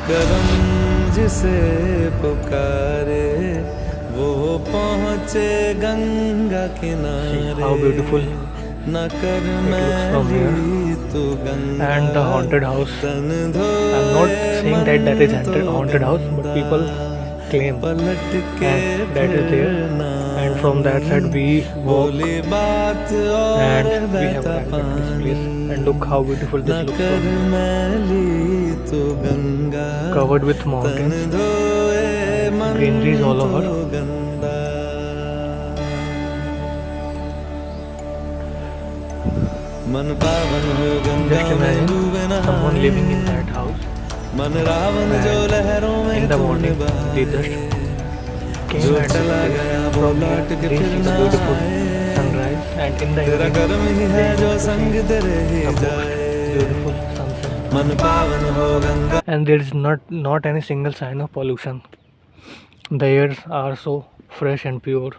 करम जिसे पुकारे वो पहुँचे गंगा See किनारे how beautiful न कर looks from here. मैली तू Ganga And the haunted house. तन I'm not saying that that is haunted house, but people claim पलट के and that is there. And from that side we walk बोली बात and और we have बहता arrived at this place. पानी And look how beautiful this न looks कर from मैली तू गंगा covered with तन mountains. धोए मन Greenery is all over. तो गंदा मन पावन हो गंगा Just में imagine डूबे someone living in नहाए that house. मन रावण जो And लहरों में in the तूने morning they बहाए just came जो at this चला place. गया वो From here लौट के they फिर see ना the beautiful आए sunrise, and in the तेरा evening कर्म ही है they जो go to संग see तेरे ही the most जाए beautiful sunset. मन पावन हो Ganga And there is not any single sign of pollution. The airs are so fresh and pure.